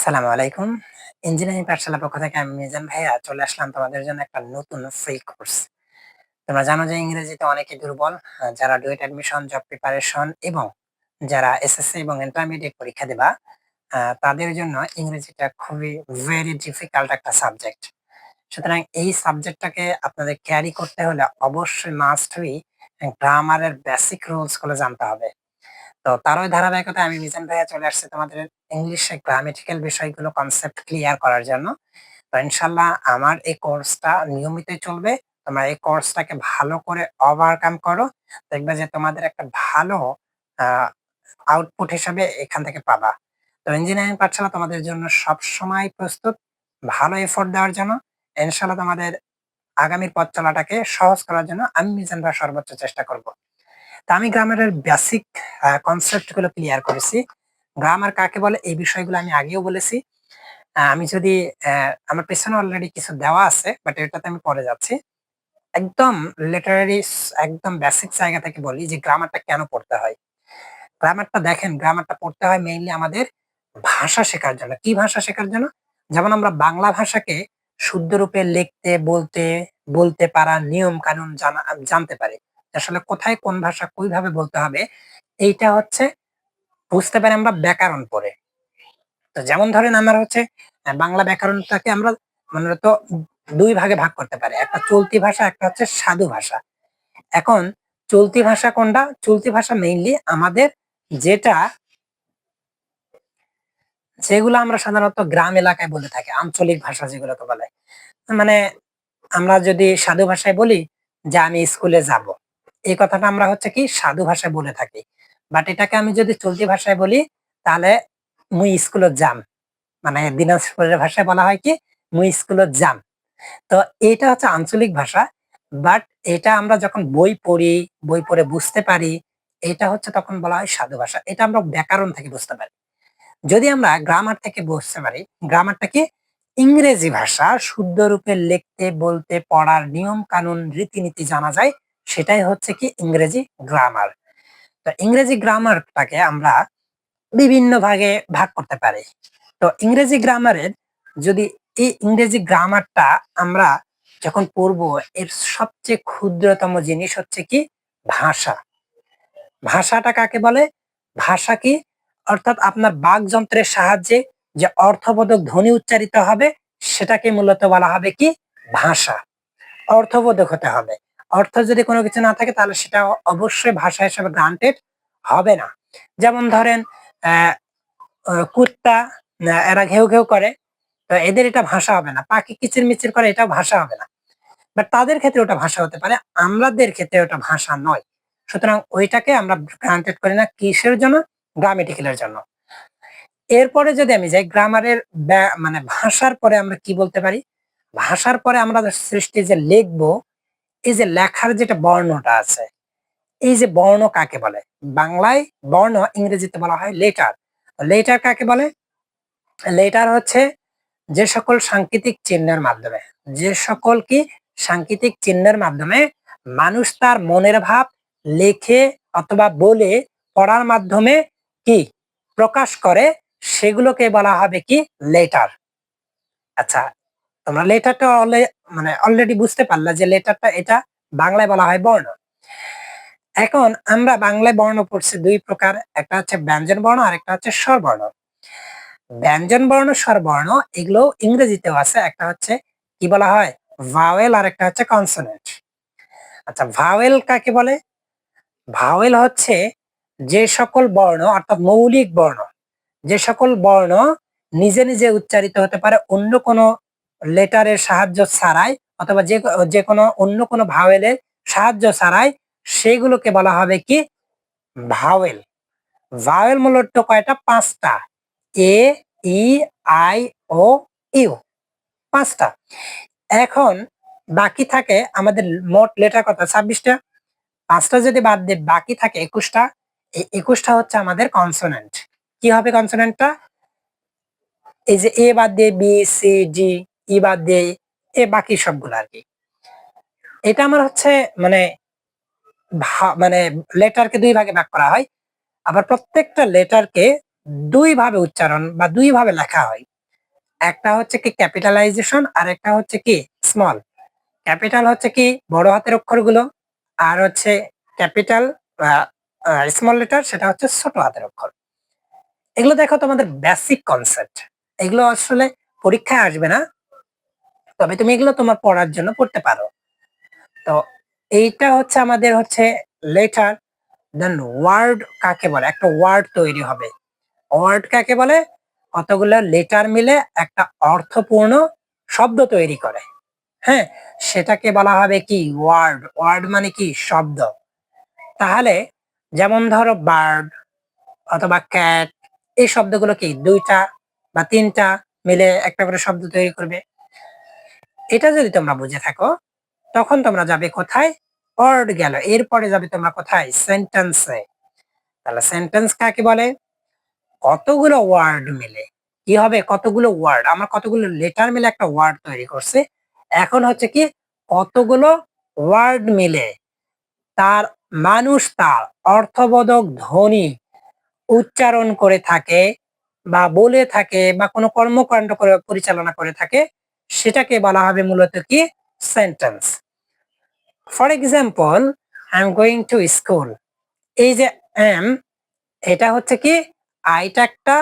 আসসালামু আলাইকুম। ইঞ্জিনিয়ারিং পাঠশালার পক্ষ থেকে আমি মিজান ভাইয়া চলে আসলাম তোমাদের জন্য একটা নতুন ফ্রি কোর্স। তোমরা জানো যে ইংরেজিতে অনেকে দুর্বল। যারা ডুয়েট অ্যাডমিশন, জব প্রিপারেশন এবং যারা এসএসসি এবং ইন্টারমিডিয়েট পরীক্ষা দিবা, তাদের জন্য ইংরেজিটা খুবই ভেরি ডিফিকাল্ট একটা সাবজেক্ট। সুতরাং এই সাবজেক্টটাকে আপনাদের ক্যারি করতে হলে অবশ্যই মাস্ট বি গ্রামারের বেসিক রুলস গুলো জানতে হবে। তো তারই ধারাবাহিকতায় আমি মিজান ভাইয়া চলে আসছি তোমাদের ইংলিশে গ্রামেটিক্যাল বিষয়গুলো কনসেপ্ট ক্লিয়ার করার জন্য। তো ইনশাআল্লাহ আমার এই কোর্সটা নিয়মিতই চলবে। তোমরা এই কোর্সটাকে ভালো করে ওভারকাম করো। দেখবে যে তোমাদের একটা ভালো আ আউটপুট হিসাবে এখান থেকে পাবা। তো ইঞ্জিনিয়ারিং পাঠশালা তোমাদের জন্য সবসময় প্রস্তুত ভালো এফোর্ট দেওয়ার জন্য। ইনশাআল্লাহ তোমাদের আগামীর পথ চলাটাকে সহজ করার জন্য আমি মিজান ভাই সর্বোচ্চ চেষ্টা করব। তো আমি গ্রামারের বেসিক কনসেপ্ট গুলো ক্লিয়ার করেছি। গ্রামার কাকে বলে এই বিষয়গুলো আমি আগেও বলেছি। আমি যদি আমার পেছনে অলরেডি কিছু দেওয়া আছে বাট এটাতে আমি পরে যাচ্ছি। একদম লিটারেরি একদম বেসিক জায়গা থেকে বলি যে গ্রামারটা কেন পড়তে হয়? গ্রামারটা দেখেন গ্রামারটা পড়তে হয় মেইনলি আমাদের ভাষা শেখার জন্য। কি ভাষা শেখার জন্য? যেমন আমরা বাংলা ভাষাকে শুদ্ধ রূপে লিখতে, বলতে, বলতে পারা নিয়ম কানুন জানতে পারি। আসলে কোথায় কোন ভাষা কিভাবে বলতে হবে এইটা হচ্ছে বুঝতে পারি আমরা ব্যাকরণ পড়ে। তো যেমন ধরেন আমার হচ্ছে বাংলা ব্যাকরণটাকে আমরা মূলত ২ ভাগে ভাগ করতে পারি। একটা চলতি ভাষা, একটা হচ্ছে সাধু ভাষা। এখন চলতি ভাষা কোনটা? চলতি ভাষা মেইনলি আমাদের যেটা যেগুলো আমরা সাধারণত গ্রাম এলাকায় বলে থাকি, আঞ্চলিক ভাষা যেগুলোকে বলে। মানে আমরা যদি সাধু ভাষায় বলি যে, "আমি স্কুলে যাবো।" এই কথাটা আমরা হচ্ছে কি সাধু ভাষায় বলে থাকি। বাট এটাকে আমি যদি চলতি ভাষায় বলি তাহলে, "মুই স্কুলত যাম।" মানে দিনাজপুরের ভাষায় বলা হয় কি, "মুই স্কুলত যাম।" তো এইটা হচ্ছে আঞ্চলিক ভাষা। বাট এটা আমরা যখন বই পড়ি, বই পড়ে বুঝতে পারি, এটা হচ্ছে তখন বলা হয় সাধু ভাষা। এটা আমরা ব্যাকরণ থেকে বুঝতে পারি। যদি আমরা গ্রামার থেকে বুঝতে পারি, গ্রামারটা কি? ইংরেজি ভাষা শুদ্ধ রূপে লিখতে, বলতে, পড়ার নিয়ম কানুন, রীতিনীতি জানা যায়, সেটাই হচ্ছে কি ইংরেজি গ্রামার। তো ইংরেজি গ্রামারটাকে আমরা বিভিন্ন ভাগে ভাগ করতে পারি। তো ইংরেজি গ্রামারের যদি এই ইংরেজি গ্রামারটা আমরা যখন পড়বো এর সবচেয়ে ক্ষুদ্রতম জিনিস হচ্ছে কি ভাষা। ভাষাটা কাকে বলে? ভাষা কি? অর্থাৎ আপনার বাকযন্ত্রের সাহায্যে যে অর্থবোধক ধ্বনি উচ্চারিত হবে সেটাকে মূলত বলা হবে কি ভাষা। অর্থবোধক হতে হবে। অর্থ যদি কোনো কিছু না থাকে তাহলে সেটা অবশ্যই ভাষা হিসেবে গ্রান্টেড হবে না। যেমন ধরেন অ্যা কুত্তা এরা ঘেউ, ঘেউ করে। তো এদের এটা ভাষা হবে না। পাখি কিচিরমিচির করে এটাও ভাষা হবে না। বাট তাদের ক্ষেত্রে ওটা ভাষা হতে পারে। আমাদের ক্ষেত্রে ওটা ভাষা নয়। সুতরাং ওইটাকে আমরা গ্রান্টেড করি না কিসের জন্য? গ্রামেটিক্যাল এর জন্য। এরপরে যদি আমি যাই গ্রামারের মানে ভাষার পরে আমরা কি বলতে পারি? ভাষার পরে আমরা সৃষ্টি যে লিখবো, এই যে লেখার যেটা বর্ণটা আছে, এই যে বর্ণ কাকে বলে? বাংলায় বর্ণ, ইংরেজিতে বলা হয় লেটার। লেটার কাকে বলে? লেটার হচ্ছে যে সকল সাংকেতিক চিহ্নের মাধ্যমে, যে সকল কি সাংকেতিক চিহ্নের মাধ্যমে মানুষ তার মনের ভাব লেখে অথবা বলে পড়ার মাধ্যমে কি প্রকাশ করে সেগুলোকে বলা হবে কি লেটার। আচ্ছা, তোমরা লেটারটা মানে অলরেডি বুঝতে পারলা যে লেটারটা এটা বাংলায় বলা হয় বর্ণ। এখন আমরা বাংলায় বর্ণ পড়ছি ২ প্রকার। একটা হচ্ছে ব্যঞ্জন বর্ণ আরেকটা হচ্ছে স্বরবর্ণ। ব্যঞ্জন বর্ণ, স্বরবর্ণ এগুলো ইংরেজিতেও আছে। একটা হচ্ছে কি বলা হয়? ভাওয়েল আর একটা হচ্ছে কনসোনেন্ট। আচ্ছা ভাওয়েল কাকে বলে? ভাওয়েল হচ্ছে যে সকল বর্ণ অর্থাৎ মৌলিক বর্ণ, যে সকল বর্ণ নিজে, নিজে উচ্চারিত হতে পারে অন্য কোনো লেটারের সাহায্য ছাড়াই অথবা যেকোনো অন্য কোনো ভাওয়েলের সাহায্য ছাড়াই সেগুলোকে বলা হবে কি ভাওয়েল। ভাওয়েল মূলত কয়টা? ৫ টা। এ, ই, আই, ও, ইউ ৫ টা। এখন বাকি থাকে আমাদের মোট লেটার কত? ২৬ টা। ৫ টা যদি বাদ দেই বাকি থাকে ২১ টা। এই ২১ টা হচ্ছে আমাদের কনসোনেন্ট। কি হবে কনসোনেন্টটা? এই যে এ বাদ দিয়ে বি, সি, ডি, ই বাদ দিয়ে এ বাকি সবগুলো আরকি। এটা আমার হচ্ছে মানে মানে লেটারকে ২ ভাগে ভাগ করা হয়। আবার প্রত্যেকটা লেটারকে ২ ভাবে উচ্চারণ বা ২ ভাবে লেখা হয়। একটা হচ্ছে কি ক্যাপিটালাইজেশন আর একটা হচ্ছে কি স্মল। ক্যাপিটাল হচ্ছে কি বড় হাতের অক্ষরগুলো, আর হচ্ছে ক্যাপিটাল স্মল লেটার সেটা হচ্ছে ছোট হাতের অক্ষর। এগুলো দেখো তোমাদের বেসিক কনসেপ্ট, এগুলো আসলে পরীক্ষায় আসবে না, তবে তুমি এগুলো তোমার পড়ার জন্য পড়তে পারো। তো এইটা হচ্ছে আমাদের হচ্ছে লেটার। দেন ওয়ার্ড কাকে বলে? একটা ওয়ার্ড তৈরি হবে। ওয়ার্ড কাকে বলে? কতগুলো লেটার মিলে একটা অর্থপূর্ণ শব্দ তৈরি করে। হ্যাঁ, সেটাকে বলা হবে কি ওয়ার্ড। ওয়ার্ড মানে কি শব্দ। তাহলে যেমন ধরো বার্ড অথবা ক্যাট, এই শব্দগুলো কি দুইটা বা তিনটা মিলে একটা করে শব্দ তৈরি করবে। এটা যদি তোমরা বুঝে থাকো তখন তোমরা যাবে কোথায়? ওয়ার্ড গেল, এরপরে যাবে তোমরা কোথায়? সেন্টেন্সে। তাহলে সেন্টেন্স কাকে বলে? কতগুলো ওয়ার্ড মিলে কি হবে? কতগুলো ওয়ার্ড, আমরা কতগুলো লেটার মিলে একটা ওয়ার্ড তৈরি করছি। এখন হচ্ছে কি কতগুলো ওয়ার্ড মিলে তার মানুষ তার অর্থবোধক ধ্বনি উচ্চারণ করে থাকে বা বলে থাকে বা কোনো কর্মকাণ্ড করে পরিচালনা করে থাকে, সেটাকে বলা হবে মূলত কি sentence. For example, I am going to school. এই যে এম, এটা হচ্ছে কি আইটা একটা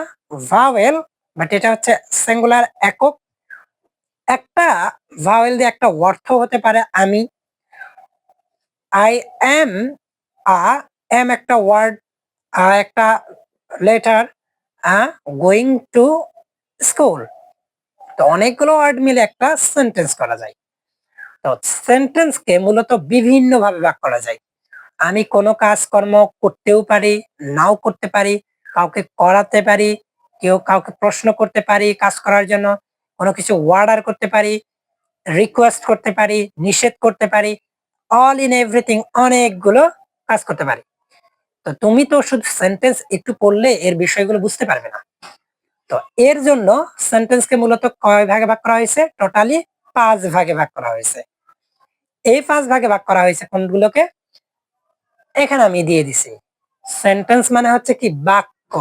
ভাওয়েল, বাট এটা হচ্ছে সিঙ্গুলার একক। একটা ভাওয়েল দিয়ে একটা অর্থ হতে পারে আমি। আই এম, আ এম একটা ওয়ার্ড, একটা লেটার, গোয়িং টু স্কুল। তো অনেকগুলো ওয়ার্ড মিলে একটা সেন্টেন্স করা যায়। তো সেন্টেন্সকে মূলত বিভিন্ন ভাবে ভাগ করা যায়। আমি কোনো কাজকর্ম করতেও পারি, নাও করতে পারি, কাউকে করাতে পারি, কেউ কাউকে প্রশ্ন করতে পারি কাজ করার জন্য, কোনো কিছু অর্ডার করতে পারি, রিকোয়েস্ট করতে পারি, নিষেধ করতে পারি, অল ইন এভরিথিং, অনেকগুলো কাজ করতে পারি। তো তুমি তো শুধু সেন্টেন্স একটু পড়লে এর বিষয়গুলো বুঝতে পারবে না। তো এর জন্য সেন্টেন্সকে মূলত কয় ভাগে ভাগ করা হয়েছে? টোটালি 5 ভাগে ভাগ করা হয়েছে। এই 5 ভাগে ভাগ করা হয়েছে কোনগুলোকে? এখানে আমি দিয়ে দিছি। সেন্টেন্স মানে হচ্ছে কি বাক্য।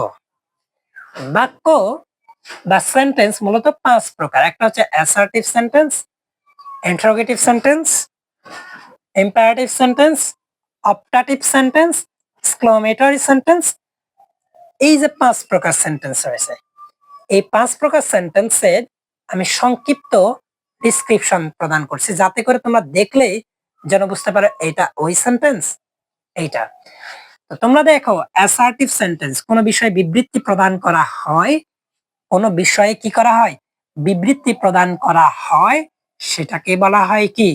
বাক্য বা সেন্টেন্স মূলত 5 প্রকার। একটা হচ্ছে assertive sentence, interrogative sentence, imperative sentence, optative sentence, exclamatory sentence. এই যে 5 প্রকার সেন্টেন্স রয়েছে, এই 5 প্রকার সেন্টেন্সের আমি সংক্ষিপ্ত ডিসক্রিপশন প্রদান করছি, যাতে করে তোমরা দেখলেই যেন বুঝতে পারো এটা ওই সেন্টেন্স এইটা। তো তোমরা দেখো অ্যাসার্টিভ সেন্টেন্স, কোন বিষয়ে বিবৃতি প্রদান করা হয়, কোন বিষয়ে কি করা হয়? বিবৃতি প্রদান করা হয়, সেটাকে বলা হয় কি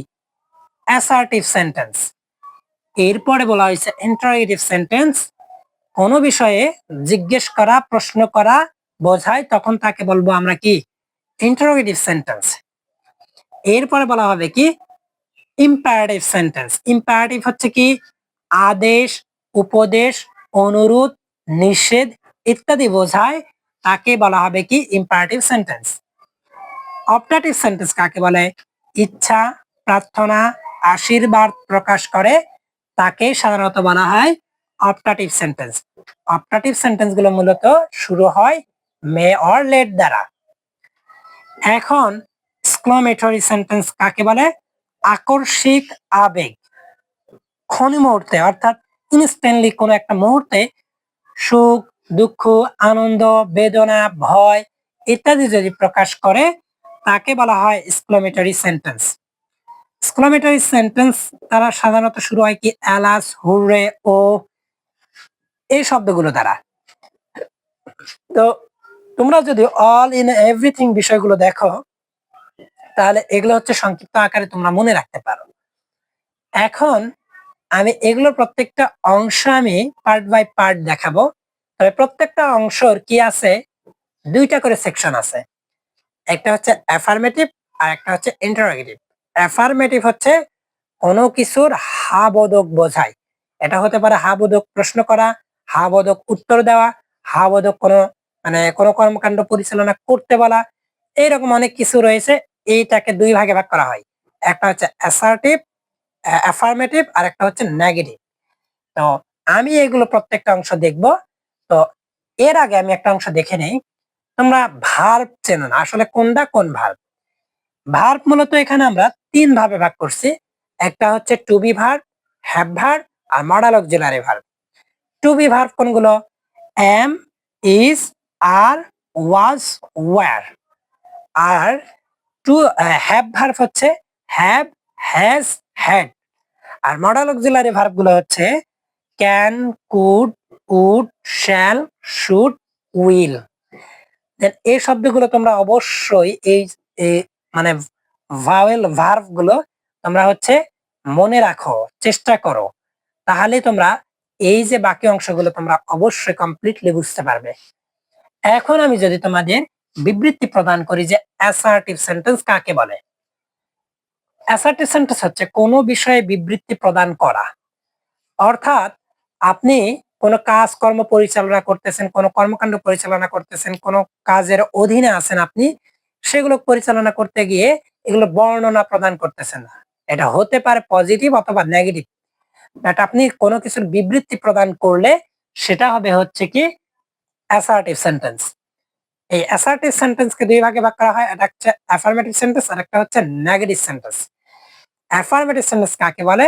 অ্যাসার্টিভ সেন্টেন্স। এরপরে বলা হয়েছে ইন্টারোগেটিভ সেন্টেন্স, কোন বিষয়ে জিজ্ঞেস করা, প্রশ্ন করা বোঝায়, তখন তাকে বলবো আমরা কি ইন্টারোগেটিভ সেন্টেন্স। এরপরে বলা হবে কি ইম্পারেটিভ সেন্টেন্স। ইম্পারেটিভ হচ্ছে কি আদেশ, উপদেশ, অনুরোধ, নিষেধ ইত্যাদি বোঝায়, তাকে বলা হবে কি ইম্পারেটিভ সেন্টেন্স। অপটাটিভ সেন্টেন্স কাকে বলে? ইচ্ছা, প্রার্থনা, আশীর্বাদ প্রকাশ করে, তাকে সাধারণত বলা হয় অপটাটিভ সেন্টেন্স। অপটাটিভ সেন্টেন্স গুলো মূলত শুরু হয় মে অর লেট দ্বারা। এখন এক্সক্লেমেটরি সেন্টেন্স কাকে বলে? আকর্ষিক আবেগ, ক্ষণ মুহূর্তে অর্থাৎ ইনস্ট্যান্টলি কোন একটা মুহূর্তে সুখ, দুঃখ, আনন্দ, বেদনা, ভয় ইত্যাদি যদি প্রকাশ করে, তাকে বলা হয় এক্সক্লেমেটরি সেন্টেন্স। এক্সক্লেমেটরি সেন্টেন্স তারা সাধারণত শুরু হয় কি অ্যালাস, হুররে, ও এই শব্দগুলো দ্বারা। তো তোমরা যদি অল ইন এভরিথিং বিষয়গুলো দেখো, তাহলে এগুলো হচ্ছে সংক্ষিপ্ত আকারে তোমরা মনে রাখতে পারো। এখন আমি এগুলো প্রত্যেকটা অংশ আমি পার্ট বাই পার্ট দেখাবো। তবে প্রত্যেকটা অংশর কি আছে? দুইটা করে সেকশন আছে। একটা হচ্ছে অ্যাফার্মেটিভ আর একটা হচ্ছে ইন্টারোগেটিভ। অ্যাফার্মেটিভ হচ্ছে কোনো কিছুর হা বোধক বোঝায়। এটা হতে পারে হা বোধক প্রশ্ন করা, হা বোধক উত্তর দেওয়া, হা বোধক কোনো মানে কোনো কর্মকাণ্ড পরিচালনা করতে বলা, এইরকম অনেক কিছু রয়েছে। এইটাকে দুই ভাগে ভাগ করা হয়। একটা হচ্ছে অ্যাসার্টিভ, অ্যাফার্মেটিভ, আর একটা হচ্ছে নেগেটিভ। তো আমি এগুলো প্রত্যেকটা অংশ দেখব। তো এর আগে আমি একটা অংশ দেখে নেই। তোমরা ভার্ব চেনো না, আসলে কোনটা কোন ভার্ব? ভার্ব মূলত এখানে আমরা তিন ভাবে ভাগ করছি। একটা হচ্ছে to be verb, have verb আর modal auxiliary verb. To be verb কোনগুলো? Am, is, are, was, were. আর টু হ্যাভ ভার্ব হচ্ছে হ্যাভ, হ্যাজ, হ্যাড। আর মডাল অক্সিলারি ভার্ব গুলো হচ্ছে can, could, would, shall, should, will. Then এই শব্দগুলো তোমরা অবশ্যই এই মানে ভাওয়েল ভার্ব গুলো তোমরা হচ্ছে মনে রাখো, চেষ্টা করো, তাহলে তোমরা এই যে বাকি অংশগুলো তোমরা অবশ্যই কমপ্লিটলি বুঝতে পারবে। এখন আমি যদি তোমাদের বিবৃতি প্রদান করি যে অ্যাসার্টিভ সেন্টেন্স কাকে বলে। অ্যাসার্টিভ সেন্টেন্স হচ্ছে কোনো বিষয়ে বিবৃতি প্রদান করা। অর্থাৎ আপনি কোনো কাজকর্ম পরিচালনা করতেছেন, কোনো কর্মকাণ্ড পরিচালনা করতেছেন, কোনো কাজের অধীনে আছেন আপনি, সেগুলো পরিচালনা করতে গিয়ে এগুলো বর্ণনা প্রদান করতেছেন না। এটা হতে পারে পজিটিভ অথবা নেগেটিভ। বাট আপনি কোনো কিছুর বিবৃতি প্রদান করলে সেটা হবে হচ্ছে কি অ্যাসার্টিভ সেন্টেন্স। এই অ্যাসার্টিভ সেন্টেন্সকে দুই ভাগে ভাগ করা হয়, একটা হচ্ছে অ্যাফার্মেটিভ সেন্টেন্স আর একটা হচ্ছে নেগেটিভ সেন্টেন্স। অ্যাফার্মেটিভ সেন্টেন্স কাকে বলে?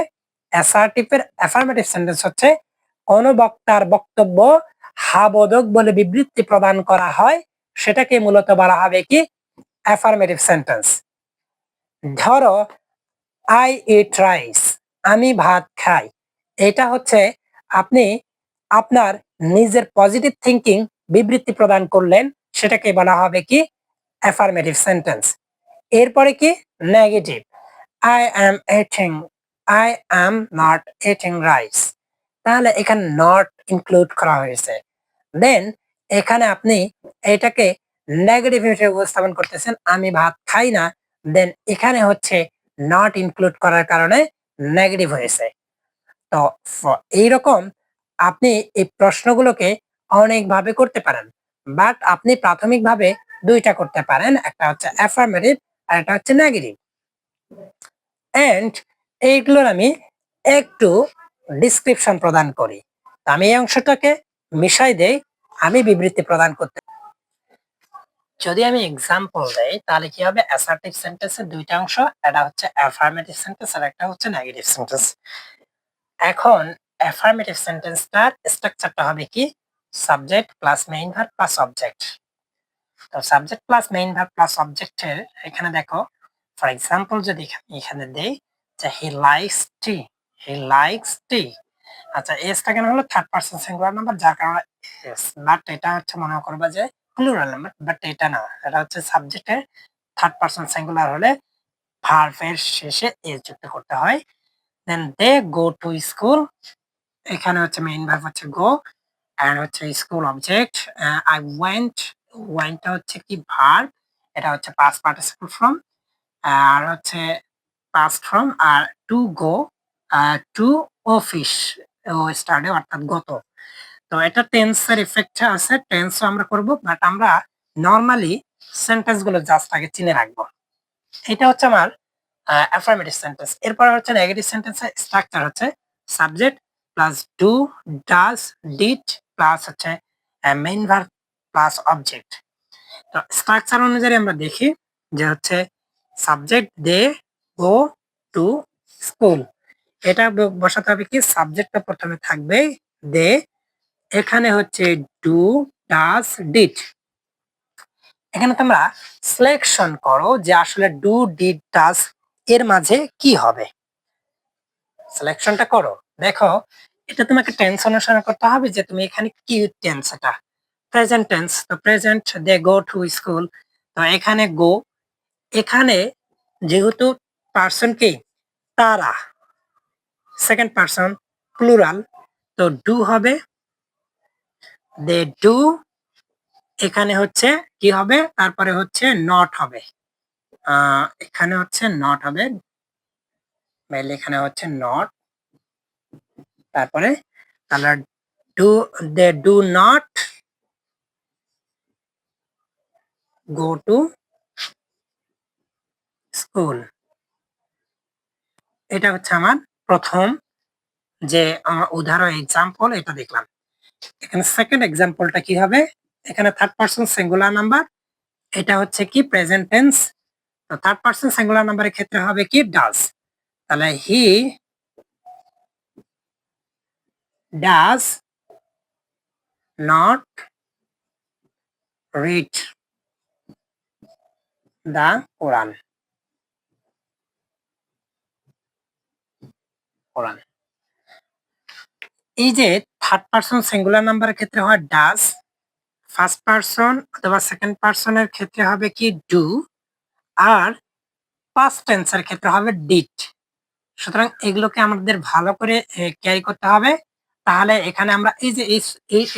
অ্যাফার্মেটিভ সেন্টেন্স হচ্ছে কোন বক্তার বক্তব্য হাবোধক বলে বিবৃতি প্রদান করা হয়, সেটাকে মূলত বলা হবে কি অ্যাফার্মেটিভ সেন্টেন্স। ধরো আই ইট রাইস, আমি ভাত খাই। এটা হচ্ছে আপনি আপনার নিজের পজিটিভ থিঙ্কিং বিবৃতি প্রদান করলেন, সেটাকে বলা হবে কি অ্যাফার্মেটিভ সেন্টেন্স। এরপরে কি negative, I am eating, I am not eating rice. তাহলে এখানে নট ইনক্লুড করা হয়েছে। দেন এখানে আপনি এটাকে নেগেটিভ হিসেবে উপস্থাপন করতেছেন, আমি ভাত খাই না। দেন এখানে হচ্ছে নট ইনক্লুড করার কারণে নেগেটিভ হয়েছে। তো এইরকম আপনি এই প্রশ্নগুলোকে অনেকভাবে করতে পারেন, বাট আপনি প্রাথমিকভাবে দুইটা করতে পারেন, একটা হচ্ছে অ্যাফার্মেটিভ আর একটা হচ্ছে নেগেটিভ। এন্ড এইগুলোর আমি একটু ডিসক্রিপশন প্রদান করি। আমি এই অংশটাকে মিশাই দেই, আমি বিবৃতি প্রদান করতে। যদি আমি এক্সাম্পল দেই তাহলে কি হবে, অ্যাসার্টিভ সেন্টেন্সের দুইটা অংশ, এটা হচ্ছে অ্যাফার্মেটিভ সেন্টেন্স আর একটা হচ্ছে নেগেটিভ সেন্টেন্স। এখন অ্যাফার্মেটিভ সেন্টেন্সটার স্ট্রাকচারটা হবে কি subject plus main verb plus object. তো subject plus main verb plus অবজেক্টের এখানে দেখো, ফর এক্সাম্পল যদি এখানে দেই যে he likes T, he likes টি। আচ্ছা এসটা কেন হলো থার্ড পারসন সিঙ্গুলার নাম্বার, যার কারণে এস, বাট এটা হচ্ছে মনে করবা যে প্লুরাল নাম্বার, বাট এটা না, এটা হচ্ছে সাবজেক্টের থার্ড পারসন সিঙ্গুলার হলে ভার্বের শেষে এস যুক্ত করতে হয়। দেন দে গো টু স্কুল, এখানে হচ্ছে মেইন ভার্ব হচ্ছে গো, এন্ড হচ্ছে স্কুল অবজেক্ট। আই ওয়েন্ট, ওয়েন্টটা হচ্ছে কি ভার্ব, এটা হচ্ছে পাস্ট পার্টিসিপল ফর্ম, আর হচ্ছে পাস্ট ফর্ম। আর টু গো, টু অফিস, ও স্টার্টে অর্থাৎ গত। তো এটা টেন্সের ইফেক্ট আছে, টেন্সও আমরা করব, বাট আমরা নরমালি সেন্টেন্স গুলো জাস্ট আগে চিনে রাখবো। এটা হচ্ছে আমার অ্যাফার্মেটিভ সেন্টেন্স। এরপর হচ্ছে নেগেটিভ সেন্টেন্সের স্ট্রাকচার হচ্ছে subject plus do, does, did plus হচ্ছে মেইন ভার্ব প্লাস অবজেক্ট। তো স্ট্রাকচার অনুযায়ী আমরা দেখি যে হচ্ছে subject they go to school, এটা বসাতে হবে কি সাবজেক্টটা প্রথমে থাকবে দে, এখানে হচ্ছে ডু, ডাজ, ডিড। এখানে তোমরা সিলেকশন করো যে আসলে ডু, ডিড, ডাজ এর মাঝে কি হবে, সিলেকশনটা করো। দেখো এটা তোমাকে টেন্স অনুসরণ করতে হবে যে তুমি এখানে কি টেন্স, এটা প্রেজেন্ট টেন্স। তো present they go to school, তো এখানে গো, এখানে যেহেতু পার্সন কি তারা, সেকেন্ড পার্সন প্লুরাল, তো ডু হবে, দে ডু, এখানে হচ্ছে কি হবে, তারপরে হচ্ছে নট হবে, এখানে হচ্ছে নট হবে, মেইনলি এখানে হচ্ছে নট, তারপরে তাহলে do, they do not go to school. এটা হচ্ছে আমার প্রথম যে উদাহরণ এক্সাম্পল, এটা দেখলাম। এখানে সেকেন্ড এক্সাম্পলটা কি হবে, এখানে থার্ড পারসন সিঙ্গুলার নাম্বার, এটা হচ্ছে কি প্রেজেন্ট টেন্স। তো থার্ড পারসন সিঙ্গুলার নাম্বারের ক্ষেত্রে হবে কি ডাজ। তাহলে he does not read the Quran. Quran, এই যে থার্ড পারসন সিঙ্গুলার নাম্বারের ক্ষেত্রে হয় ডাজ, ফার্স্ট পারসন অথবা সেকেন্ড পারসনের ক্ষেত্রে হবে কি ডু, আর পাস্ট টেন্সের ক্ষেত্রে হবে ডিড। সুতরাং এগুলোকে আমাদের ভালো করে ক্যারি করতে হবে। তাহলে এখানে আমরা এই যে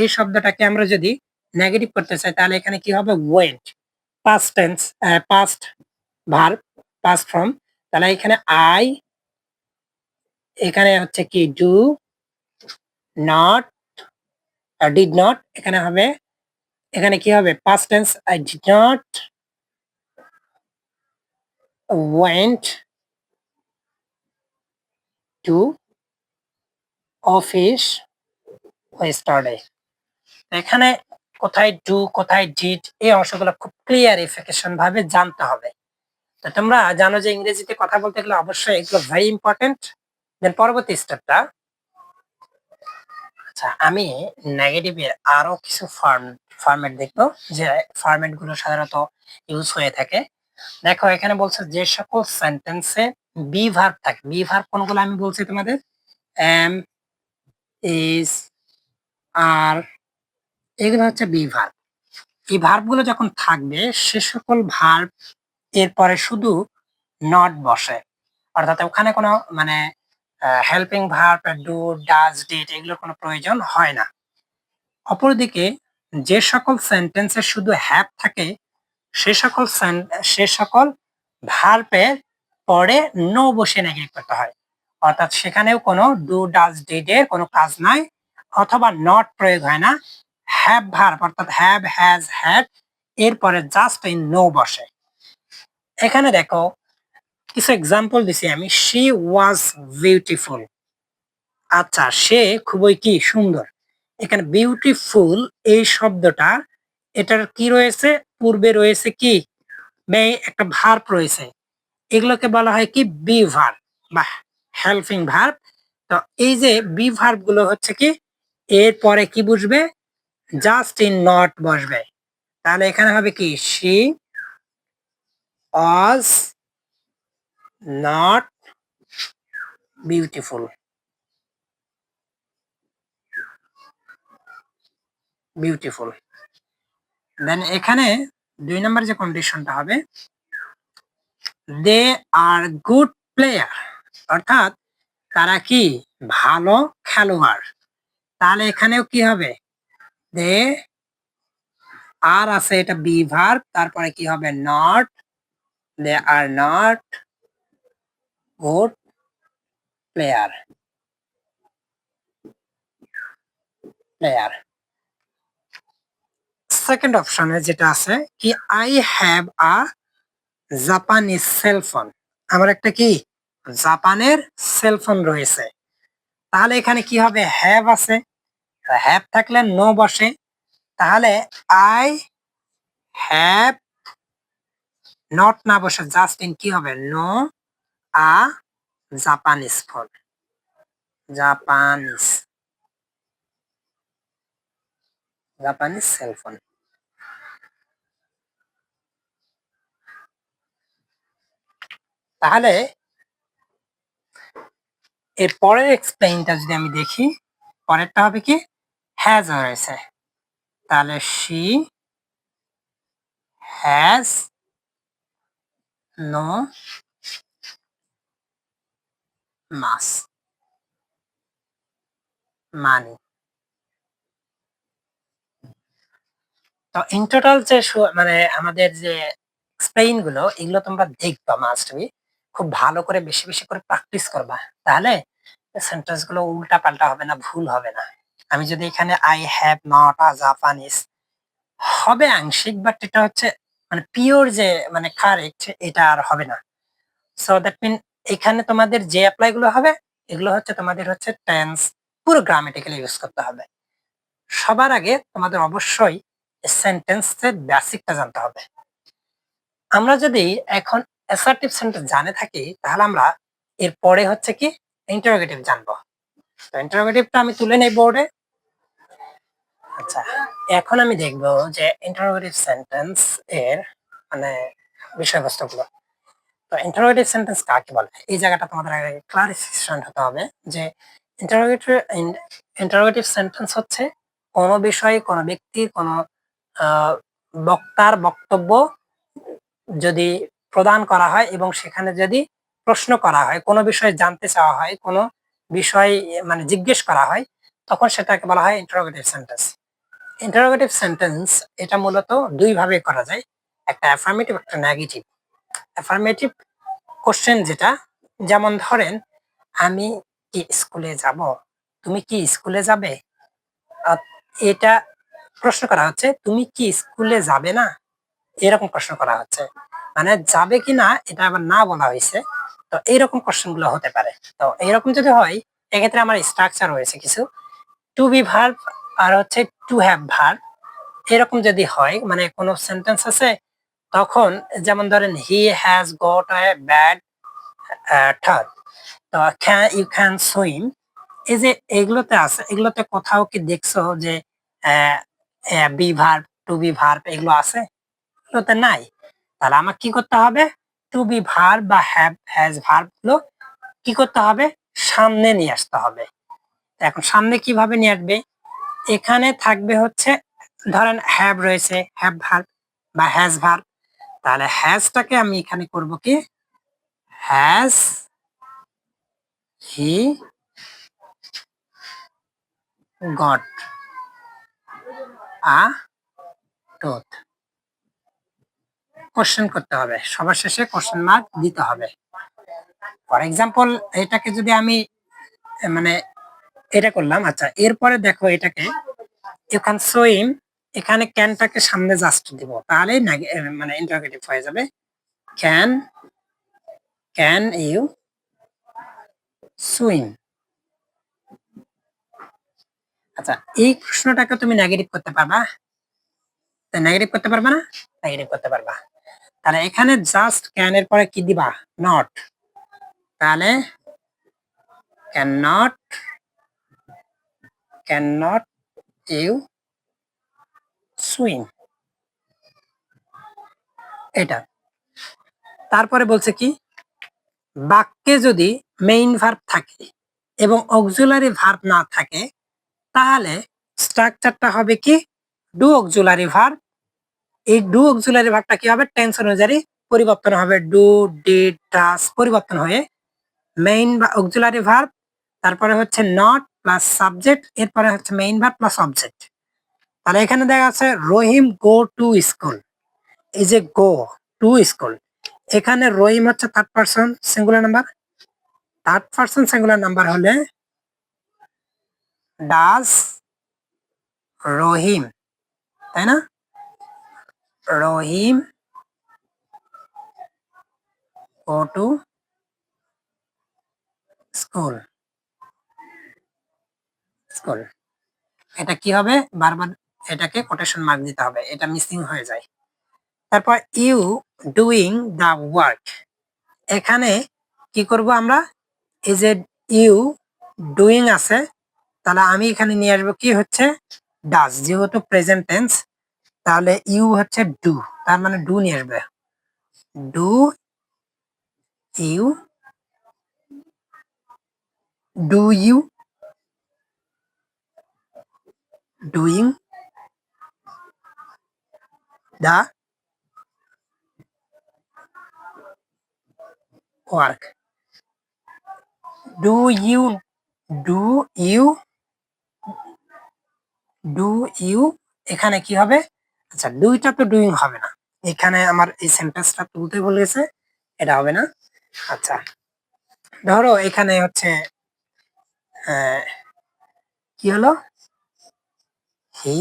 এই শব্দটাকে আমরা যদি নেগেটিভ করতে চাই তাহলে এখানে কি হবে went, past tense, past verb, past form. তাহলে এখানে আই, এখানে হচ্ছে কি ডু নট, ডিড নট, এখানে হবে, এখানে কি হবে past tense I did not went to office yesterday. এখানে কোথায় ডু কোথায় ডিড এই অংশগুলো খুব ক্লিয়ারিফিকেশন ভাবে জানতে হবে। তো তোমরা জানো যে ইংরেজিতে কথা বলতে গেলে অবশ্যই এগুলো ভেরি ইম্পর্টেন্ট। দেন পরবর্তী স্টেপটা, আচ্ছা আমি নেগেটিভের আরো কিছু ফরম্যাট দেখবো, যে ফরম্যাট গুলো সাধারণত ইউজ হয়ে থাকে। দেখো এখানে বলছে যে সকল সেন্টেন্সে বি ভার্ব থাকে, বি ভার্ব কোনগুলো আমি বলছি তোমাদের, এম, ইজ, আর, এগুলো হচ্ছে বি ভার্ব। এই ভার্ব গুলো যখন থাকবে সে সকল ভার্ব এরপরে শুধু নট বসে, অর্থাৎ ওখানে কোনো মানে helping verb do does did এগুলোর কোনো প্রয়োজন হয় না। অপরদিকে যে সকল সেন্টেন্সে শুধু হ্যাভ থাকে সে সকল ভার্বের পরে নো বসে নেগেটিভ করতে হয়, অর্থাৎ সেখানেও কোনো ডু ডাজ ডিড এর কোনো কাজ নাই অথবা নট প্রয়োগ হয় না। হ্যাভ ভার্ব অর্থাৎ হ্যাভ, হ্যাজ, হ্যাড এরপরে জাস্ট এই নো বসে। এখানে দেখো কিছু এক্সাম্পল দিছি আমি, শি ওয়াজ বিউটিফুল। আচ্ছা সে খুবই কি সুন্দর। এখানে বিউটিফুল এই শব্দটা, এটার কি রয়েছে পূর্বে রয়েছে কি একটা ভার্ব রয়েছে, এগুলোকে বলা হয় কি বি ভার্ব বা হেল্পিং ভার্ব। তো এই যে বি ভার্ব গুলো হচ্ছে কি এরপরে কি বসবে জাস্ট ইন নট বসবে। তাহলে এখানে হবে কি she was not beautiful, beautiful. Then এখানে 2 নম্বর যে কন্ডিশনটা হবে, দে আর গুড প্লেয়ার, অর্থাৎ তারা কি ভালো খেলোয়াড়। তাহলে এখানেও কি হবে দে আর আছে, এটা বি ভার্ব, তারপরে কি হবে not, they are not good player, player. Second অপশনে যেটা আছে কি I have a Japanese cellphone, আমার একটা কি জাপানের সেলফোন রয়েছে। তাহলে এখানে কি হবে হ্যাভ আছে, হ্যাভ থাকলে নো বসে, তাহলে আই হ্যাভ নট না বসে জাস্ট ইন কি হবে no a Japanese phone, Japanese, Japanese cellphone. তাহলে এর পরের এক্সপ্লেইনটা যদি আমি দেখি, পরেরটা হবে কি হ্যাজ রয়েছে, তাহলে শি হ্যাজ নো মাস মানি। তো ইন টোটাল যে মানে আমাদের যে এক্সপ্লেইন গুলো এগুলো তোমরা দেখবা মাস্ট বি, খুব ভালো করে বেশি বেশি করে প্র্যাকটিস করবা, তাহলে সেন্টেন্স গুলো উল্টা পাল্টা হবে না, ভুল হবে না। আমি যদি এখানে I have not a Japanese হবে আংশিক, বাট এটা হচ্ছে মানে পিওর যে মানে কারেক্ট এটা আর হবে না। সো দ্যাট মিন এখানে তোমাদের যে অ্যাপ্লাই গুলো হবে এগুলো হচ্ছে তোমাদের হচ্ছে টেন্স পুরো গ্রামেটিক্যালি ইউজ করতে হবে। সবার আগে তোমাদের অবশ্যই সেন্টেন্সের বেসিকটা জানতে হবে। আমরা যদি এখন অ্যাসার্টিভ সেন্টেন্স জানে থাকি তাহলে আমরা এরপরে হচ্ছে কি ইন্টারোগেটিভ জানবো। তো ইন্টারোগেটিভটা আমি তুলে নেই বোর্ডে। আচ্ছা, এখন আমি দেখব যে ইন্টারোগেটিভ সেন্টেন্স এর মানে বিষয়বস্তুগুলো। তো ইন্টারোগেটিভ সেন্টেন্স কাকে বলে এই জায়গাটা তোমাদের আগে ক্লারিফিকেশন হতে হবে যে ইন্টারোগেটিভ ইন্টারোগেটিভ সেন্টেন্স হচ্ছে কোনো বিষয়ে কোনো ব্যক্তি কোনো বক্তার বক্তব্য যদি প্রদান করা হয় এবং সেখানে যদি প্রশ্ন করা হয়, কোনো বিষয়ে জানতে চাওয়া হয়, কোনো বিষয় মানে জিজ্ঞেস করা হয়, তখন সেটাকে বলা হয় ইন্টারোগেটিভ সেন্টেন্স। ইন্টারোগেটিভ সেন্টেন্স এটা মূলত দুই ভাবে করা যায়, একটা অ্যাফার্মেটিভ একটা নেগেটিভ। অ্যাফার্মেটিভ কোশ্চেন যেটা, যেমন ধরেন আমি কি স্কুলে যাব, তুমি কি স্কুলে যাবে, এটা প্রশ্ন করা হচ্ছে তুমি কি স্কুলে যাবে না, এরকম প্রশ্ন করা হচ্ছে, মানে যাবে কি না এটা আবার না বলা হয়েছে। তো এইরকম কোশ্চেন গুলো হতে পারে। তো এইরকম যদি হয় এক্ষেত্রে আমার স্ট্রাকচার রয়েছে কিছু, টু বি ভার্ব আর হচ্ছে টু হ্যাভ ভার্ব। এরকম যদি হয় মানে কোনো সেন্টেন্স আছে তখন যেমন ধরেন he has got a bad third, তো ইউ ক্যান সুইম, এই যে এগুলোতে আছে এগুলোতে কোথাও কি দেখছো যে be verb to be verb এগুলো আছে? এগুলোতে নাই। তাহলে আমার কি করতে হবে, টু বি ভার্ব বা হ্যাভ হ্যাজ ভার্ব গুলো কি করতে হবে, সামনে নিয়ে আসতে হবে। এখন সামনে কিভাবে নিয়ে আসবে, এখানে থাকবে হচ্ছে ধরেন হ্যাভ রয়েছে, হ্যাভ ভার্ব বা হ্যাজ ভার্ব, তাহলে হ্যাজটাকে আমি এখানে করব কি, has he got a tooth. Question করতে হবে, সবার শেষে কোশ্চেন মার্ক দিতে হবে। ফর এক্সাম্পল এটাকে যদি আমি মানে এটা করলাম, আচ্ছা এরপরে দেখো এটাকে ইউ ক্যান সুইম, এখানে ক্যানটাকে সামনে জাস্ট দিব তাহলে মানে ইন্টারোগেটিভ হয়ে যাবে, ক্যান ক্যান ইউ সুইম। আচ্ছা এই প্রশ্নটাকে তুমি নেগেটিভ করতে পারবা, নেগেটিভ করতে পারবা না, নেগেটিভ করতে পারবা। তাহলে এখানে জাস্ট ক্যান এর পরে কি দিবা, নট, তাহলে ক্যান নট ইউ সুইম, এটা। তারপরে বলছে কি, বাক্যে যদি মেইন ভার্ব থাকে এবং অক্সিলারি ভার্ব না থাকে তাহলে স্ট্রাকচারটা হবে কি, ডু অক্সিলারি ভার্ব। এই ডু অক্সিলারি ভার্বটা কি হবে, টেন্স অনুযায়ী পরিবর্তন হবে, ডু ডিড ডাস পরিবর্তন হয়ে মেইন বা অক্সিলারি ভার্ব, তারপরে হচ্ছে নট প্লাস সাবজেক্ট, এরপরে হচ্ছে মেইন ভার্ব প্লাস অবজেক্ট। তাহলে এখানে দেখা আছে রহিম গো টু স্কুল, এই যে গো টু স্কুল, এখানে রহিম হচ্ছে third person singular number, third person singular number হলে ডাজ রহিম, তাই না, রহিম গো টু স্কুল, স্কুল। এটা কি হবে, বারবার এটাকে কোটেশন মার্ক দিতে হবে, এটা মিসিং হয়ে যায়। তারপর ইউ ডুইং দা ওয়ার্ক, এখানে কি করব আমরা, এই যে ইউ ডুইং আছে তাহলে আমি এখানে নিয়ে আসবো কি হচ্ছে ডাজ, যেহেতু প্রেজেন্ট টেন্স তাহলে ইউ হচ্ছে ডু, তার মানে ডু নিয়ে আসবে, do you, do you doing the work, do you, do you, do you, এখানে কি হবে, আচ্ছা দুইটা তো ডুইং হবে না, এখানে আমার এই সেন্টেন্সটা তুলতে বলেছে, এটা হবে না। আচ্ছা ধরো এখানে হচ্ছে আহ, কি হলো, হি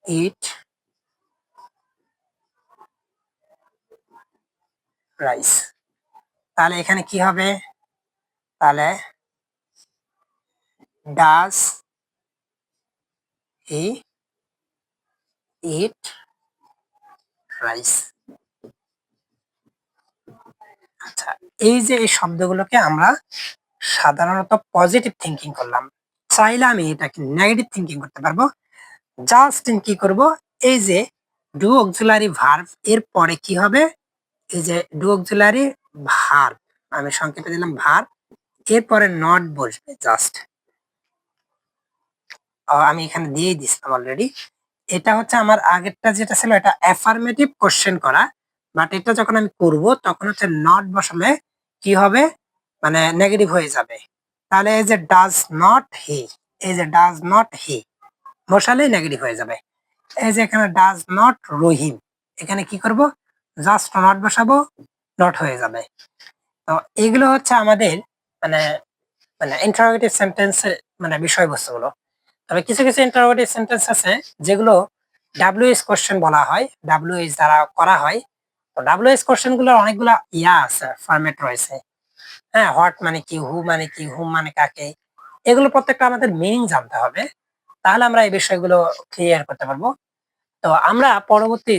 ইট রাইস, তাহলে এখানে কি হবে, তাহলে ডাজ হি ইট রাইস। আচ্ছা, এই যে এই শব্দগুলোকে আমরা সাধারণত পজিটিভ থিঙ্কিং করলাম। চাইলে আমি এটাকে নেগেটিভ থিঙ্কিং করতে পারবো। জাস্ট কি করব, এই যে ডু অক্সিলারি ভার্ব এর পরে কি হবে, এই যে ডু অক্সিলারি ভার্ব, আমি সংক্ষেপে দিলাম ভার্ব, এরপরে নট বসবে জাস্ট। আমি এখানে দিয়েই দিছিলাম অলরেডি। এটা হচ্ছে আমার আগেরটা যেটা ছিল এটা অ্যাফার্মেটিভ কোশ্চেন করা, বাট এটা যখন আমি করব তখন হচ্ছে নট বসালে কি হবে, মানে নেগেটিভ হয়ে যাবে। তাহলে এই যে ডাজ নট হি, এই যে ডাজ নট হি বসালেই নেগেটিভ হয়ে যাবে। এই যে এখানে ডাজ নট রহিম, এখানে কি করব, জাস্ট নট বসাবো, নট হয়ে যাবে। তো এগুলো হচ্ছে আমাদের মানে মানে ইন্টারোগেটিভ সেন্টেন্সের মানে বিষয়বস্তুগুলো। তবে কিছু কিছু ইন্টারোগেটিভ সেন্টেন্স আছে যেগুলো ডাব্লিউএস কোশ্চেন বলা হয়, ডাব্লিউএস দ্বারা করা হয়। তো ডাব্লিউএস কোশ্চেন গুলোর অনেকগুলা আছে, ফরম্যাট রয়েছে। হ্যাঁ, হোয়াট মানে কি, হু মানে কি, হুম মানে কাকে, এগুলো প্রত্যেকটা আমাদের মিনিং জানতে হবে, তাহলে আমরা এই বিষয়গুলো ক্লিয়ার করতে পারবো। তো আমরা পরবর্তী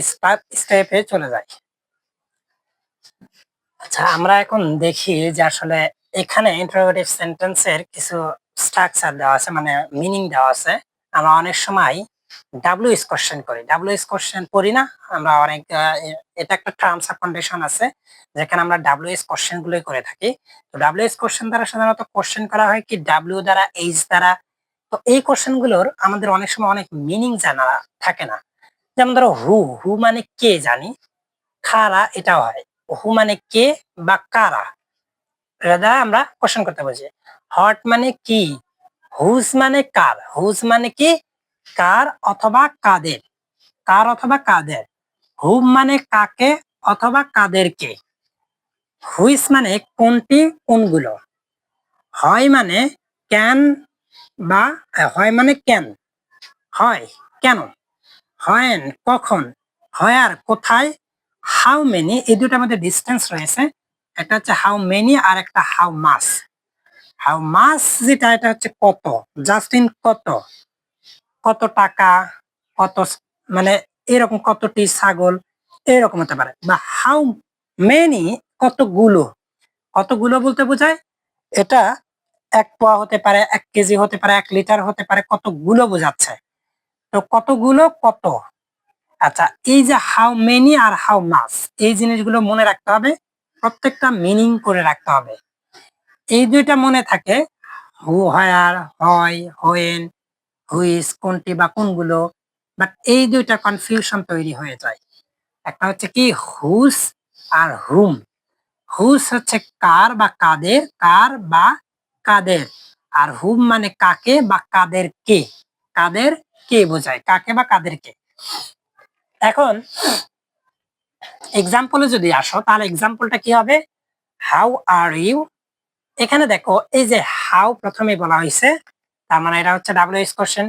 স্টেপে চলে যাই। আচ্ছা, আমরা এখন দেখি যে আসলে এখানে ইন্টারোগেটিভ সেন্টেন্সের কিছু স্ট্রাকচার দেওয়া আছে, মানে মিনিং দেওয়া আছে। আমরা অনেক সময় ডাব্লিউএস কোশ্চেন করি, ডাব্লিউএস কোশ্চেন করি না আমরা অনেক, এটা একটা টার্মস অ্যান্ড কন্ডিশন আছে যেখানে আমরা ডাব্লিউএস কোশ্চেন গুলোই করে থাকি। তো ডাব্লিউএস কোশ্চেন দ্বারা সাধারণত কোশ্চেন করা হয় কি ডাব্লিউ দ্বারা, এইচ দ্বারা। তো এই কোশ্চেন গুলোর আমাদের অনেক সময় অনেক মিনিং জানা থাকে না। যেমন ধরো হু, হু মানে কে জানি, কারা এটাও হয়, হু মানে কে বা কারা, এটা দ্বারা আমরা কোশ্চেন করতে বলছি। হট মানে কি, হুজ মানে কার, হুজ মানে কি কার অথবা কাদের, কার অথবা কাদের। হুম মানে কাকে অথবা কাদেরকে। হুইস মানে কোনটি কোনগুলো। হয় মানে ক্যান বা হয় মানে কেন, হয় কেন, হয়েন কখন, হয়ার কোথায়, হাউ মেনি, এই দুটো আমাদের ডিস্টেন্স রয়েছে, একটা হচ্ছে হাউ মেনি আর একটা হাউ মাস। হাউ মাস যেটা এটা হচ্ছে কত, জাস্ট ইন কত, কত টাকা, কত মানে এরকম কতটি ছাগল, এরকম হতে পারে। বা হাউ মেনি কতগুলো, কতগুলো বলতে বোঝায় এটা 1 পোয়া হতে পারে, 1 কেজি হতে পারে, 1 লিটার হতে পারে, কতগুলো বোঝাচ্ছে। তো কতগুলো কত। আচ্ছা, এই যে হাউ মেনি আর হাউ মাস, এই জিনিসগুলো মনে রাখতে হবে, প্রত্যেকটা মিনিং করে রাখতে হবে। এই দুইটা মনে থাকে, হু হায়ার, হয়, হোয়েন, হুইস কোনটি বা কোনগুলো, বাট এই দুইটা কনফিউশন তৈরি হয়ে যায়। একটা হচ্ছে কি হুস আর হুম। হুস হচ্ছে কার বা কাদের, কার বা কাদের। আর হুম মানে কাকে বা কাদের কে, কাদের কে বোঝায়, কাকে বা কাদেরকে। এখন এক্সাম্পলে যদি আসো তাহলে এক্সাম্পলটা কি হবে, হাউ আর ইউ। এখানে দেখো এই যে হাউ প্রথমে বলা হয়েছে, তার মানে এটা হচ্ছে ডাব্লিউএইচ কোশ্চেন।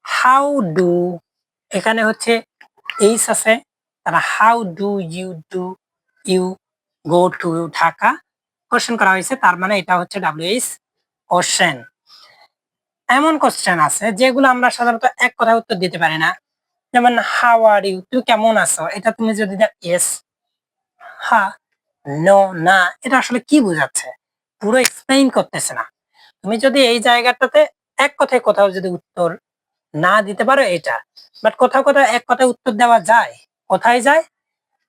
হাউ ডু, এখানে হচ্ছে এইচ আছে, তারা how do you go to Dhaka, question করা হয়েছে, তার মানে এটা হচ্ছে ডাব্লিউএইচ কোশ্চেন। এমন কোশ্চেন আছে যেগুলো আমরা সাধারণত এক কথায় উত্তর দিতে পারি না। যেমন হাউ আর ইউ, তুমি কেমন আছো, এটা তুমি যদি ইয়েস, হ্যাঁ, নো, না, এটা আসলে কি বোঝাচ্ছে, পুরো এক্সপ্লেইন করতেছে না। তুমি যদি এই জায়গাটাতে এক কথায় কোথাও যদি উত্তর না দিতে পারো এটা, বাট কোথাও কোথাও এক কথায় উত্তর দেওয়া যায়। কোথায় যায়,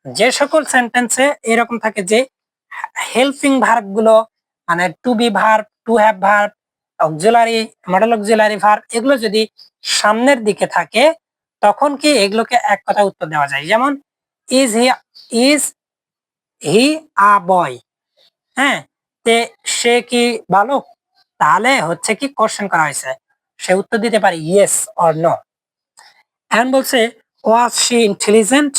যে সকল সেন্টেন্সে এরকম থাকে যে হেল্পিং ভার্ব গুলো, মানে to be verb, to have verb, auxiliary, modal auxiliary verb, এগুলো যদি সামনের দিকে থাকে তখন কি এগুলোকে এক কথা উত্তর দেওয়া যায়। যেমন ইজ হি আ বয়, হ্যাঁ, তে সে কি বালক, তাহলে হচ্ছে কি কোশ্চেন করা হয়েছে, সে উত্তর দিতে পারে ইয়েস অর নো। এখন বলছে ওয়াজ শি ইন্টেলিজেন্ট,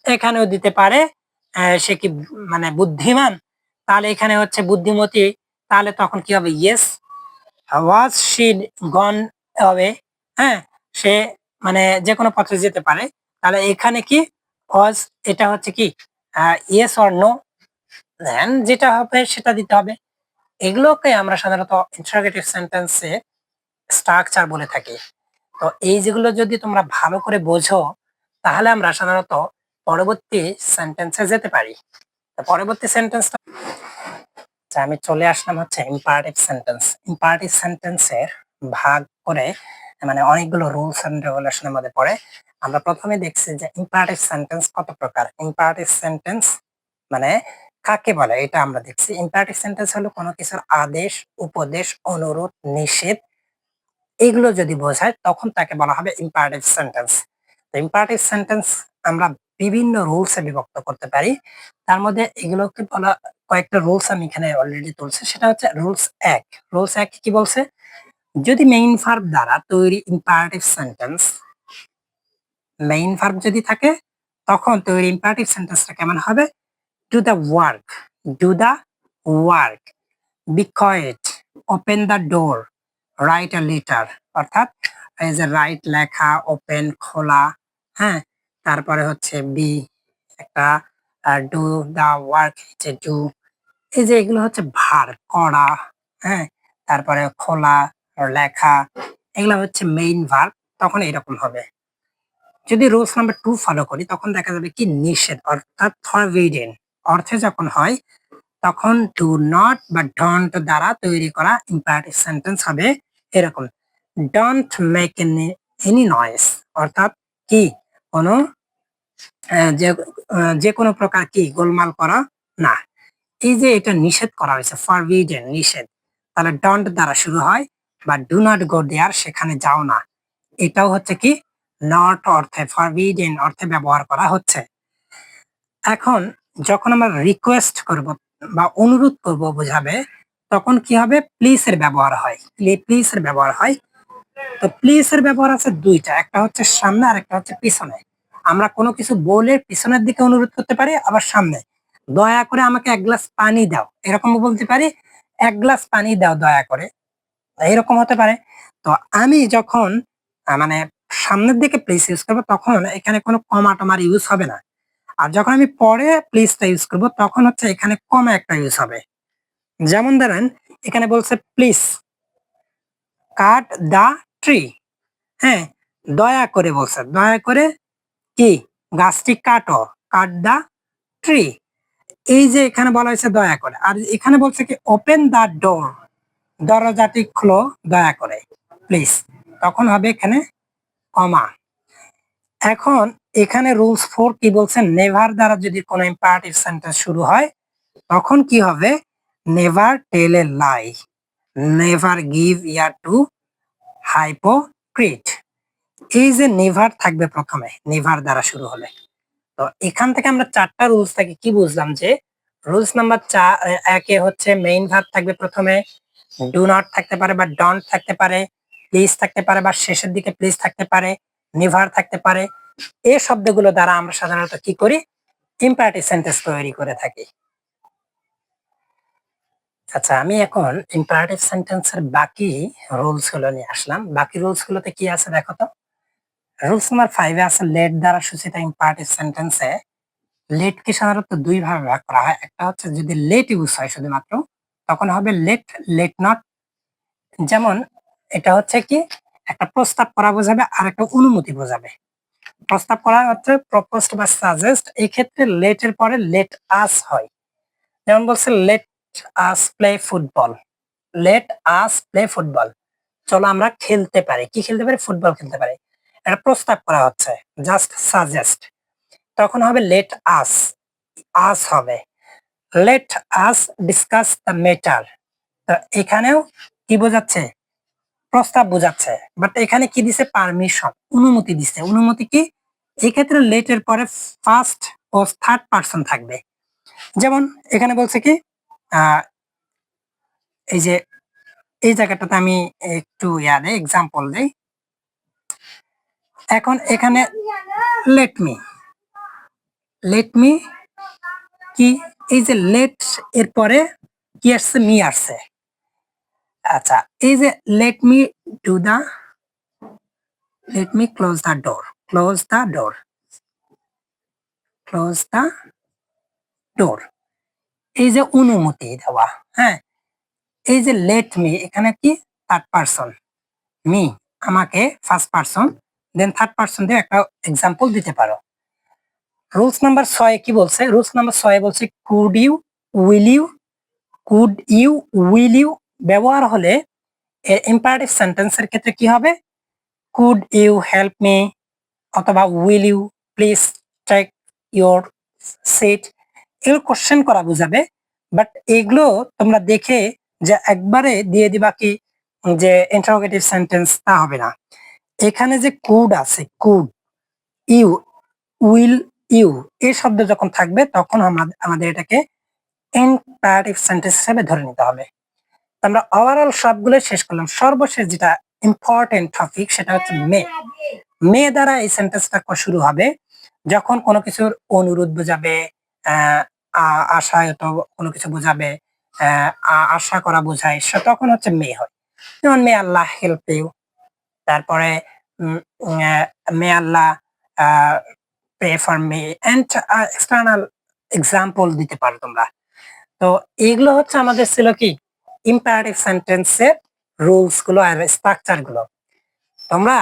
এখানেও দিতে পারে সে কি মানে বুদ্ধিমান, তাহলে এখানে হচ্ছে বুদ্ধিমতী, তাহলে তখন কি হবে yes. Was she gone away, হ্যাঁ, সে মানে যে কোনো পথে যেতে পারে, তাহলে এখানে কি ওয়াজ, এটা হচ্ছে কি ইয়েস অর নো, দেন যেটা হবে সেটা দিতে হবে। এগুলোকে আমরা সাধারণত ইন্টারোগেটিভ সেন্টেন্সে স্ট্রাকচার বলে থাকি। তো এই যেগুলো যদি তোমরা ভালো করে বোঝো তাহলে আমরা সাধারণত পরবর্তী সেন্টেন্সে যেতে পারি। তো পরবর্তী সেন্টেন্সটা আমি চলে আসলাম হচ্ছে ইম্পারেটিভ সেন্টেন্স। ইম্পারেটিভ সেন্টেন্সের ভাগ করে মানে অনেকগুলো রুলস এন্ড রেগুলেশনের মধ্যে পড়ে। আমরা প্রথমে দেখছি যে ইম্পারেটিভ সেন্টেন্স কত প্রকার। ইম্পারেটিভ সেন্টেন্স মানে কাকে বলে এটা আমরা দেখছি। ইম্পারেটিভ সেন্টেন্স হলো কোনো কিছুর আদেশ, উপদেশ, অনুরোধ, নিষেধ এগুলো যদি বোঝায় তখন তাকে বলা হবে ইম্পারেটিভ সেন্টেন্স। তো ইম্পারেটিভ সেন্টেন্স আমরা বিভিন্ন রুলসে বিভক্ত করতে পারি। তার মধ্যে এগুলোকে বলা কয়েকটা রুলস আমি এখানে অলরেডি তুলছি। সেটা হচ্ছে রুলস ১। রুলস ১ কি বলছে? যদি মেইন ভার্ব দ্বারা তৈরি ইম্পারেটিভ সেন্টেন্স মেইন ভার্ব যদি থাকে তখন তৈরি ইম্পারেটিভ সেন্টেন্সটা কেমন হবে? Do the work, do the work, be quiet, open the door, write a letter. অর্থাৎ এই যে রাইট লেখা, ওপেন খোলা, হ্যাঁ, তারপরে হচ্ছে বি একটা, ডু দা ওয়ার্ক যে ডু, এই যে এগুলো হচ্ছে ভার্ব করা, হ্যাঁ, তারপরে খোলা, লেখা, এগুলো হচ্ছে মেইন ভার্ব, তখন এরকম হবে। যদি রুলস নাম্বার 2 ফলো করি তখন দেখা যাবে কি নিষেধ অর্থাৎ ফরবিডেন অর্থে যখন হয় তখন ডু নট বা ডন্ট দ্বারা তৈরি করা ইম্পারেটিভ সেন্টেন্স হবে এরকম: ডোন্ট মেক এনি নয়েজ, অর্থাৎ কি কোনো যে যে কোনো প্রকার কি গোলমাল করা না। এই যে এটা নিষেধ করা হয়েছে ফরবিডেন নিষেধ, তাহলে ডন্ট দ্বারা শুরু হয় বা ডু নট গো দেয়ার সেখানে যাও না, এটাও হচ্ছে কি নট অর্থে ফরবিডেন অর্থে ব্যবহার করা হচ্ছে। এখন যখন আমরা রিকোয়েস্ট করব বা অনুরোধ করব বোঝাবে তখন কি হবে? প্লিজ এর ব্যবহার হয়। প্লিজ এর ব্যবহার হয়। তো প্লিজ এর ব্যবহার আছে দুইটা, একটা হচ্ছে সামনে আর একটা হচ্ছে পিছনে। আমরা কোনো কিছু বলে পিছনের দিকে অনুরোধ করতে পারি, আবার সামনে দয়া করে আমাকে এক গ্লাস পানি দাও এরকম বলতে পারি, এক গ্লাস পানি দাও দয়া করে, এরকম হতে পারে। তো আমি যখন মানে সামনের দিকে প্লিজ ইউজ করবো তখন এখানে কোনো কমা টমার ইউজ হবে না। আর যখন আমি পরে প্লিজটা ইউজ করব তখন হচ্ছে এখানে কমা একটা ইউজ হবে। যেমন ধরেন এখানে বলছে প্লিজ কাট দা ট্রি, হ্যাঁ, দয়া করে বলছে, দয়া করে কি গাছটি কাটো, কাট দা ট্রি। এই যে এখানে বলা হয়েছে দয়া করে, আর এখানে বলছে কি ওপেন দা ডোর, দরজাটি খোলো দয়া করে প্লিজ, তখন হবে এখানে কমা। এখন এখানে রুলস 4 কি বলছে? নেভার দ্বারা যদি কোনো ইম্পারেটিভ সেন্টেন্স শুরু হয় তখন কি হবে? নেভার টেল এ লাই, নেভার গিভ ইয়ার টু হাইপোক্রিট। এই যে নেভার থাকবে প্রথমে নেভার দ্বারা শুরু হলে। তো এখান থেকে আমরা চারটা রুলস থেকে কি বুঝলাম যে রুলস নাম্বার 1 হচ্ছে মেইন ভার্ব থাকবে প্রথমে, ডু নট থাকতে পারে বা ডন্ট থাকতে পারে, প্লিজ থাকতে পারে বা শেষের দিকে প্লিজ থাকতে পারে, নেভার থাকতে পারে। এই শব্দগুলো দ্বারা আমরা সাধারণত কি করি? ইম্পারেটিভ সেন্টেন্স তৈরি করে থাকি। আচ্ছা, আমি এখন ইম্পারেটিভ সেন্টেন্সের বাকি রুলস গুলো নিয়ে আসলাম। বাকি রুলস গুলোতে কি আছে দেখো তো। রুলস নাম্বার 5 এ আছে লেট দ্বারা সূচিত ইম্পারেটিভ সেন্টেন্সে লেট কে সাধারণত দুই ভাবে ভাগ করা হয়। একটা হচ্ছে যদি লেট ইউজ হয় শুধুমাত্র তখন হবে লেট, লেট নট। যেমন এটা হচ্ছে কি একটা প্রস্তাব করা বোঝাবে আর একটা অনুমতি বোঝাবে। প্রস্তাব করা হচ্ছে প্রপোজড বা সাজেস্ট, এই ক্ষেত্রে লেট এর পরে লেট আস হয়। যেমন বলছে let us play football, let us play football, চলো আমরা খেলতে পারি। কি খেলতে পারি? ফুটবল খেলতে পারি। এটা প্রস্তাব করা হচ্ছে, জাস্ট সাজেস্ট, তখন হবে লেট আস, আস হবে। Let us discuss the matter, তো এখানেও কি বোঝাচ্ছে? প্রস্তাব বোঝাচ্ছে, বাট এখানে কি দিছে? পারমিশন, অনুমতি দিছে। অনুমতি কি? এই ক্ষেত্রে লেট এর পরে ফার্স্ট ও থার্ড পারসন থাকবে। যেমন এখানে বলছে কি আহ এই যে এই জায়গাটাতে আমি একটু এক্সাম্পল দেই। এখন এখানে লেট মি, লেট মি কি? এই যে লেট এর পরে কি আসছে? মি আসছে। আচ্ছা, এই যে let me do the, let me close the door, close the door, close the door, এই যে অনুমতি দেওয়া, হ্যাঁ, এই যে লেট মি এখানে কি থার্ড পারসন, মি আমাকে ফার্স্ট পারসন, দেন থার্ড পারসন দিয়ে একটা এক্সাম্পল দিতে পারো। রুলস নাম্বার 6 কি বলছে? রুলস নাম্বার 6 বলছে could you, will you, could you, will you ব্যবহার হলে ইম্পারেটিভ সেন্টেন্সের ক্ষেত্রে কি হবে? কুড ইউ হেল্প মি অথবা will you please take your seat, এগুলো কোশ্চেন করা বোঝাবে। বাট এগুলো তোমরা দেখে যে একবারে দিয়ে দিবা কি যে ইন্টারোগেটিভ সেন্টেন্স, তা হবে না। এখানে যে কুড আছে, কুড, ইউ, উইল ইউ এই শব্দ যখন থাকবে তখন আমাদের এটাকে ইম্পারেটিভ সেন্টেন্স হিসেবে ধরে নিতে হবে। তো আমরা ওভারঅল সবগুলো শেষ করলাম। সর্বশেষ যেটা ইম্পর্টেন্ট টপিক সেটা হচ্ছে মে। মে দ্বারা এই সেন্টেন্সটা শুরু হবে যখন কোনো কিছুর অনুরোধ বোঝাবে, আশায়ত কোনো কিছু বোঝাবে, আশা করা বোঝায়, তখন হচ্ছে মে হয়। যেমন মে আল্লাহ হেল্প ইউ, তারপরে may Allah pay for me and external example দিতে পারো তোমরা। তো এগুলো হচ্ছে আমাদের ছিল কি ইম্পারেটিভ সেন্টেন্সের রুলস গুলো আর স্ট্রাকচার গুলো। তোমরা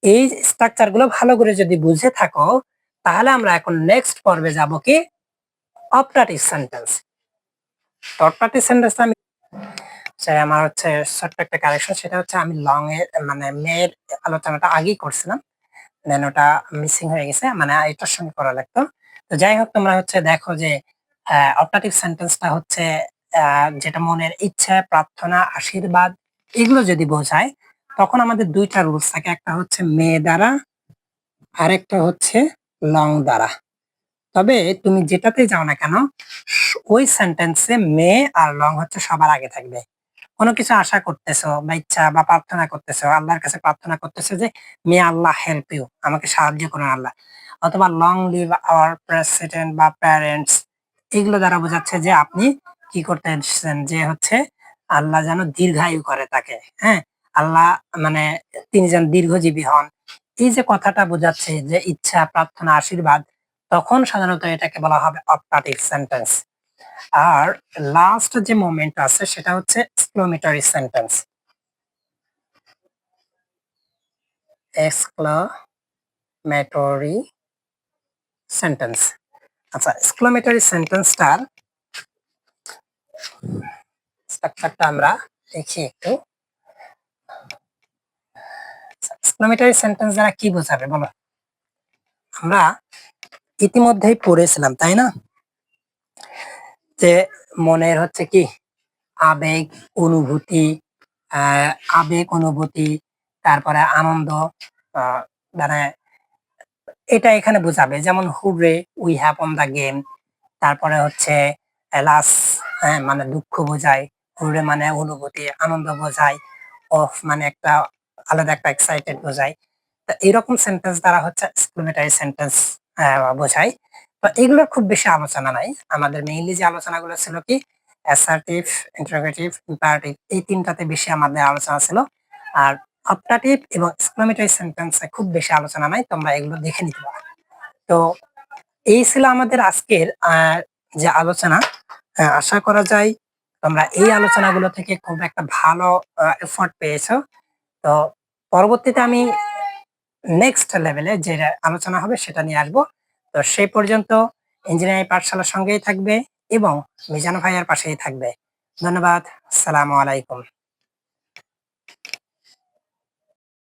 এই স্ট্রাকচার গুলো ভালো করে যদি বুঝে থাকো তাহলে আমরা এখন নেক্সট পর্বে যাব কি অপটাটিভ সেন্টেন্স। অপটাটিভ সেন্টেন্স আমি আমার হচ্ছে ছোট্ট একটা কারেকশন, সেটা হচ্ছে আমি লং এর মানে মেয়ের আলোচনাটা আগেই করছিলাম, দেন ওটা মিসিং হয়ে গেছে, মানে এটার সঙ্গে করা লাগতো। তো যাই হোক তোমরা হচ্ছে দেখো যে অপটাটিভ সেন্টেন্সটা হচ্ছে যেটা মনের ইচ্ছা, প্রার্থনা, আশীর্বাদ এগুলো যদি বোঝায় তখন আমাদের দুইটা রুলস থাকে, একটা হচ্ছে মে দ্বারা আরেকটা হচ্ছে লং দ্বারা। তবে তুমি যেটাতে যাও না কেন ওই সেন্টেন্সে মে আর লং হচ্ছে সবার আগে থাকবে। কোনো কিছু আশা করতেছো বা ইচ্ছা বা প্রার্থনা করতেছো, আল্লাহর কাছে প্রার্থনা করতেছো যে মে আল্লাহ হেল্প ইউ, আমাকে সাহায্য করুন আল্লাহ, অথবা লং লিভ আওয়ার প্রেসিডেন্ট বা প্যারেন্টস, এগুলো দ্বারা বোঝাচ্ছে যে আপনি কি করতে এসেছেন, যে হচ্ছে আল্লাহ যেন দীর্ঘায়ু করে তাকে, হ্যাঁ, আল্লাহ মানে তিনি যেন দীর্ঘজীবী হন। এই যে কথাটা বোঝাচ্ছে যে ইচ্ছা, প্রার্থনা, আশীর্বাদ, তখন সাধারণত এটাকে বলা হবে অপটাটিভ সেন্টেন্স। আর লাস্ট যে মোমেন্ট আছে সেটা হচ্ছে এক্সক্লেমেটরি সেন্টেন্স। Exclamatory sentence. আচ্ছা, এক্সক্লেমেটরি সেন্টেন্সটার স্ট্রাকচারটা আমরা দেখি একটু। এক্সক্লেমেটরি সেন্টেন্স দ্বারা কি বোঝাবে বলো? আমরা ইতিমধ্যেই পড়েছিলাম তাই না, যে মনের হচ্ছে কি আবেগ, অনুভূতি, আবেগ অনুভূতি, তারপরে আনন্দ, মানে এটা এখানে বোঝাবে। যেমন hurray we have won the game, তারপরে হচ্ছে এলাস, হ্যাঁ মানে দুঃখ বোঝায়, হুররে মানে অনুভূতি, আনন্দ বোঝায়, অফ মানে একটা আলাদা একটা এক্সাইটেড বোঝায়। তো এরকম সেন্টেন্স দ্বারা হচ্ছে এক্সক্লেমেটরি সেন্টেন্স বোঝায়। তো এগুলোর খুব বেশি আলোচনা নাই, আমাদের মেইনলি যে আলোচনাগুলো ছিল কি অ্যাসার্টিভ, ইন্টারোগেটিভ, ইম্পারেটিভ, এই তিনটাতে বেশি আমাদের আলোচনা ছিল। আর অপটাটিভ এবং এক্সক্লেমেটরি সেন্টেন্সে খুব বেশি আলোচনা নাই, তোমরা এগুলো দেখে নিতে পারো। তো এই ছিল আমাদের আজকের যে আলোচনা। আশা করা যায় তোমরা এই আলোচনাগুলো থেকে খুব একটা ভালো এফোর্ট পেয়েছো। তো পরবর্তীতে আমি নেক্সট লেভেলে যে আলোচনা হবে সেটা নিয়ে আসবো। তো সেই পর্যন্ত ইঞ্জিনিয়ারিং পাঠশালার সঙ্গেই থাকবে এবং মিজান ভাইয়ার পাশেই থাকবে। ধন্যবাদ। আসসালামু আলাইকুম।